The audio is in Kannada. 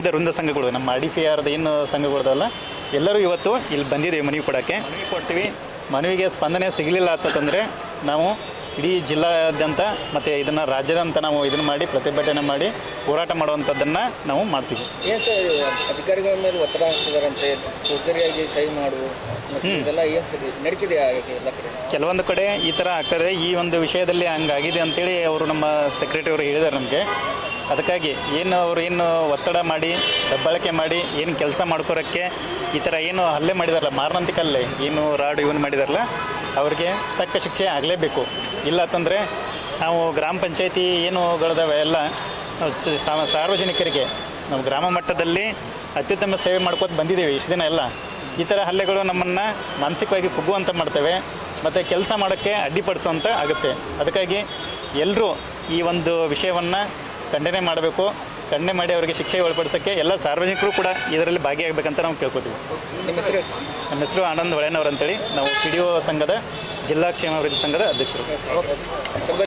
ವೃಂದ ಸಂಘಗಳು ನಮ್ಮ IDPRದ ಏನು ಸಂಘಗಳದಲ್ಲ ಎಲ್ಲರೂ ಇವತ್ತು ಇಲ್ಲಿ ಬಂದಿದ್ದೀವಿ ಮನವಿ ಕೊಡೋಕ್ಕೆ. ಮನವಿ ಕೊಡ್ತೀವಿ. ಮನವಿಗೆ ಸ್ಪಂದನೆ ಸಿಗಲಿಲ್ಲ ಅಂತಂದರೆ ನಾವು ಇಡೀ ಜಿಲ್ಲಾದ್ಯಂತ ಮತ್ತು ಇದನ್ನು ರಾಜ್ಯಾದ್ಯಂತ ನಾವು ಇದನ್ನು ಮಾಡಿ ಪ್ರತಿಭಟನೆ ಮಾಡಿ ಹೋರಾಟ ಮಾಡುವಂಥದ್ದನ್ನು ನಾವು ಮಾಡ್ತೀವಿ. ಏನು ಸರ್ ಅಧಿಕಾರಿಗಳ ಮೇಲೆ ಒತ್ತಡ ಹಾಕ್ತಿದಾರಂತೆ, ಫೋರ್ಜರಿಯಾಗಿ ಸಹಿ ಮಾಡು ಇದೆಲ್ಲ ಏನು ಸರಿ ನಡೀತಿದೆ ಎಲ್ಲ ಕಡೆ? ಕೆಲವೊಂದು ಕಡೆ ಈ ಥರ ಆಗ್ತದೆ. ಈ ಒಂದು ವಿಷಯದಲ್ಲಿ ಹಂಗಾಗಿದೆ ಅಂತೇಳಿ ಅವರು ನಮ್ಮ ಸೆಕ್ರೆಟರಿ ಅವರು ಹೇಳಿದ್ದಾರೆ ನಮಗೆ. ಅದಕ್ಕಾಗಿ ಏನು ಒತ್ತಡ ಮಾಡಿ ದಬ್ಬಾಳಿಕೆ ಮಾಡಿ ಏನು ಕೆಲಸ ಮಾಡ್ಕೊರೋಕ್ಕೆ ಈ ಥರ ಏನು ಹಲ್ಲೆ ಮಾಡಿದಾರಲ್ಲ, ಮಾರಣಾಂತಿಕ ಹಲ್ಲೆ ಏನು ರಾಡು ಇವನು ಮಾಡಿದಾರಲ್ಲ, ಅವ್ರಿಗೆ ತಕ್ಕ ಶಿಕ್ಷೆ ಆಗಲೇಬೇಕು. ಇಲ್ಲ ಅಂತಂದರೆ ನಾವು ಗ್ರಾಮ ಪಂಚಾಯತಿ ಏನುಗಳಿದಾವೆ ಎಲ್ಲ ಸಾರ್ವಜನಿಕರಿಗೆ ನಾವು ಗ್ರಾಮ ಮಟ್ಟದಲ್ಲಿ ಅತ್ಯುತ್ತಮ ಸೇವೆ ಮಾಡ್ಕೊತ ಬಂದಿದ್ದೀವಿ ಇಷ್ಟು ದಿನ ಎಲ್ಲ. ಈ ಥರ ಹಲ್ಲೆಗಳು ನಮ್ಮನ್ನು ಮಾನಸಿಕವಾಗಿ ಕುಗ್ಗುವಂತ ಮಾಡ್ತವೆ ಮತ್ತು ಕೆಲಸ ಮಾಡೋಕ್ಕೆ ಅಡ್ಡಿಪಡಿಸುವಂತ ಆಗುತ್ತೆ. ಅದಕ್ಕಾಗಿ ಎಲ್ಲರೂ ಈ ಒಂದು ವಿಷಯವನ್ನು ಖಂಡನೆ ಮಾಡಬೇಕು. ಖಂಡನೆ ಮಾಡಿ ಅವರಿಗೆ ಶಿಕ್ಷೆ ಒಳಪಡಿಸೋಕ್ಕೆ ಎಲ್ಲ ಸಾರ್ವಜನಿಕರು ಕೂಡ ಇದರಲ್ಲಿ ಭಾಗಿಯಾಗಬೇಕಂತ ನಾವು ಕೇಳ್ಕೊತೀವಿ. ನಮ್ಮ ಹೆಸರು ಆನಂದ್ ಹೊಳೆನವ್ರು ಅಂತೇಳಿ, ನಾವು PDO ಸಂಘದ ಜಿಲ್ಲಾ ಕ್ಷೇಮಾಭಿವೃದ್ಧಿ ಸಂಘದ ಅಧ್ಯಕ್ಷರು.